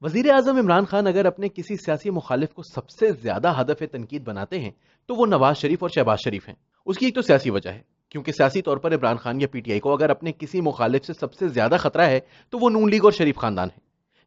वजीर आजम इमरान खान अगर अपने किसी सियासी मुखालिफ को सबसे ज्यादा हदफ तनकीद बनाते हैं तो वो नवाज शरीफ और शहबाज शरीफ हैं। उसकी एक तो सियासी वजह है, क्योंकि सियासी तौर पर इमरान खान या पीटीआई को अगर अपने किसी मुखालिफ से सबसे ज्यादा खतरा है तो वो नून लीग और शरीफ खानदान है।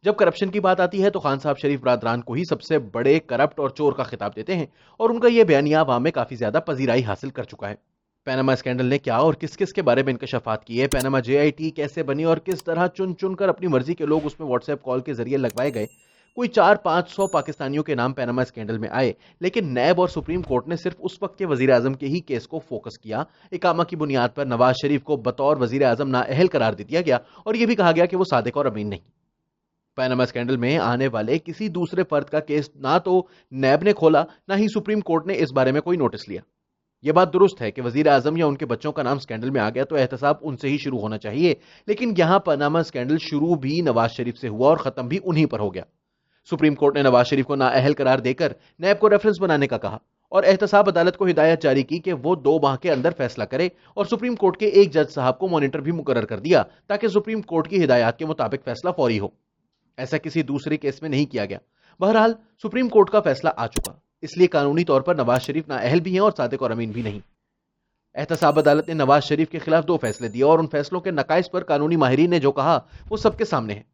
जब करप्शन की बात आती है तो खान साहब शरीफ बरादरान को ही सबसे बड़े करप्ट और चोर का खिताब देते हैं, और उनका यह बयानिया अवाम में काफी ज्यादा पजीराई हासिल कर चुका है। पैनामा स्कैंडल ने क्या और किस किस के बारे में इंकशाफात किए, पैनामा जेआईटी कैसे बनी और किस तरह चुन चुन कर अपनी मर्जी के लोग उसमें व्हाट्सएप कॉल के जरिए लगवाए गए। कोई 400-500 पाकिस्तानियों के नाम पैनामा स्कैंडल में आए, लेकिन नैब और सुप्रीम कोर्ट ने सिर्फ उस वक्त के वजीर आजम के ही केस को फोकस किया। इकामा की बुनियाद पर नवाज शरीफ को बतौर वजीर आजम नाअहल करार दे दिया गया और यह भी कहा गया कि वो सादिक और अमीन नहीं। पैनामा स्कैंडल में आने वाले किसी दूसरे फर्द का केस ना तो नैब ने खोला, ना ही सुप्रीम कोर्ट ने इस बारे में कोई नोटिस लिया। यह बात दुरुस्त है कि वजीर आजम या उनके बच्चों का नाम स्कैंडल में आ गया तो एहतसाब उनसे ही शुरू होना चाहिए, लेकिन यहां पैनामा स्कैंडल शुरू भी नवाज शरीफ से हुआ और खत्म भी उन्हीं पर हो गया। सुप्रीम कोर्ट ने नवाज शरीफ को नाअहल करार देकर नैब को रेफरेंस बनाने का कहा और एहतसाब अदालत को हिदायत जारी की कि वो 2 माह के अंदर फैसला करे, और सुप्रीम कोर्ट के एक जज साहब को मॉनिटर भी मुकर्रर कर दिया ताकि सुप्रीम कोर्ट की हिदायत के मुताबिक फैसला फौरी हो। ऐसा किसी दूसरे केस में नहीं किया गया। बहरहाल सुप्रीम कोर्ट का फैसला आ चुका, इसलिए कानूनी तौर पर नवाज शरीफ नाअहल भी हैं और सादिक और अमीन भी नहीं। एहतसाब अदालत ने नवाज शरीफ के खिलाफ 2 फैसले दिए और उन फैसलों के नकाइस पर कानूनी माहिरीन ने जो कहा वो सबके सामने है।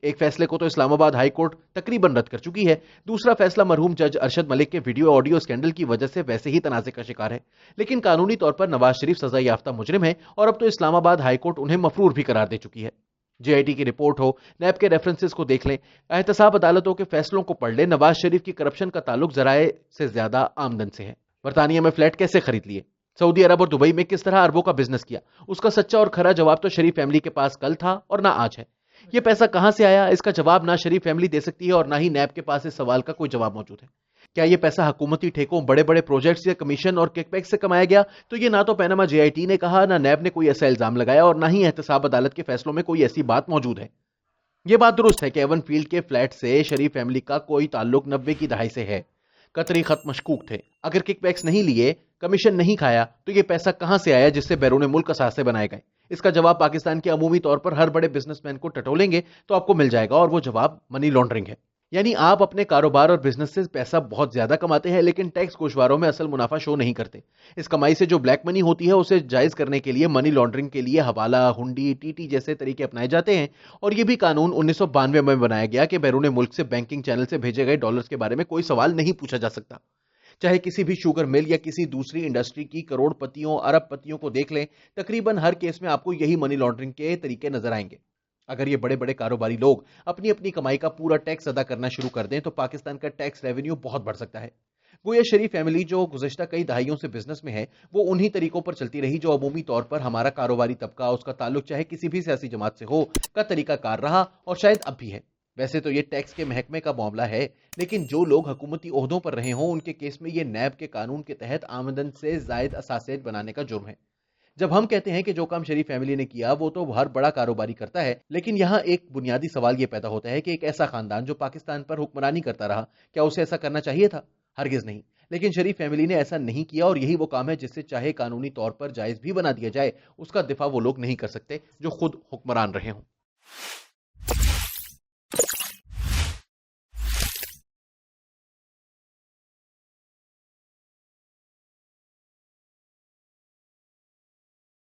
एक फैसले को तो इस्लामाबाद हाई कोर्ट तकरीबन रद्द कर चुकी है, दूसरा फैसला मरहूम जज अरशद मलिक के वीडियो ऑडियो स्कैंडल की वजह से वैसे ही तनाज़े का शिकार है, लेकिन कानूनी तौर पर नवाज शरीफ सजा याफ्ता मुजरिम है और अब तो इस्लामाबाद हाई कोर्ट उन्हें मफरूर भी करार दे चुकी है। जेआईटी की रिपोर्ट हो, नैब के रेफरेंसेस को देख लें, एहतसाब अदालतों के फैसलों को पढ़ लें, नवाज शरीफ की करप्शन का ताल्लुक जराए से ज्यादा आमदन से है। बरतानिया में फ्लैट कैसे खरीद लिए, सऊदी अरब और दुबई में किस तरह अरबों का बिजनेस किया, उसका सच्चा और खरा जवाब तो शरीफ फैमिली के पास कल था और ना आज है। ये पैसा कहां से आया, इसका जवाब ना शरीफ फैमिली दे सकती है और ना ही नैब के पास इस सवाल का कोई जवाब मौजूद है। क्या ये पैसा हुकूमती ठेकों, बड़े बड़े प्रोजेक्ट्स या कमीशन और किकबैक से कमाया गया? तो ये ना तो पैनामा जेआईटी ने कहा, ना नैब ने कोई ऐसा इल्जाम लगाया और ना ही एहतसाब अदालत के फैसलों में कोई ऐसी बात मौजूद है। यह बात दुरुस्त है कि एवन फील्ड के फ्लैट से शरीफ फैमिली का कोई ताल्लुक 90 की दहाई से है। कतरी खत मशकूक थे। अगर किकबैक्स नहीं लिए, कमीशन नहीं खाया, तो यह पैसा कहां से आया जिससे बैरून मुल्क असासे बनाए गए? इसका जवाब पाकिस्तान के अमूमी तौर पर हर बड़े बिजनेसमैन को टटोलेंगे तो आपको मिल जाएगा, और वो जवाब मनी लॉन्ड्रिंग है। यानी आप अपने कारोबार और बिजनेस से पैसा बहुत ज्यादा कमाते हैं, लेकिन टैक्स गोशवारों में असल मुनाफा शो नहीं करते। इस कमाई से जो ब्लैक मनी होती है उसे जायज करने के लिए मनी लॉन्ड्रिंग के लिए हवाला, हुंडी, टीटी जैसे तरीके अपनाए जाते हैं। और यह भी कानून 1992 में बनाया गया कि बैरून मुल्क से बैंकिंग चैनल से भेजे गए डॉलर्स के बारे में कोई सवाल नहीं पूछा जा सकता। चाहे किसी भी शुगर मिल या किसी दूसरी इंडस्ट्री की करोड़पतियों, अरबपतियों को देख लें, तकरीबन हर केस में आपको यही मनी लॉन्ड्रिंग के तरीके नजर आएंगे। अगर ये बड़े बड़े कारोबारी लोग अपनी अपनी कमाई का पूरा टैक्स अदा करना शुरू कर दें तो पाकिस्तान का टैक्स रेवेन्यू बहुत बढ़ सकता है। गोया शरीफ फैमिली जो गुज़श्ता कई दहाइयों से बिजनेस में है, वो उन्हीं तरीकों पर चलती रही जो अमूमी तौर पर हमारा कारोबारी तबका, उसका ताल्लुक चाहे किसी भी सियासी जमात से हो, का तरीका कार रहा और शायद अब भी है। वैसे तो ये टैक्स के महकमे का मामला है, लेकिन जो लोग हुकूमती ओहदों पर रहे हों उनके केस में ये नैब के कानून के तहत आमदन से जायद असासे बनाने का जुर्म है। जब हम कहते हैं कि जो काम शरीफ फैमिली ने किया वो तो हर बड़ा कारोबारी करता है, लेकिन यहाँ एक बुनियादी सवाल ये पैदा होता है कि एक ऐसा खानदान जो पाकिस्तान पर हुक्मरानी करता रहा, क्या उसे ऐसा करना चाहिए था? हरगिज नहीं। लेकिन शरीफ फैमिली ने ऐसा नहीं किया, और यही वो काम है जिससे चाहे कानूनी तौर पर जायज भी बना दिया जाए, उसका दिफा वो लोग नहीं कर सकते जो खुद हुक्मरान रहे हों।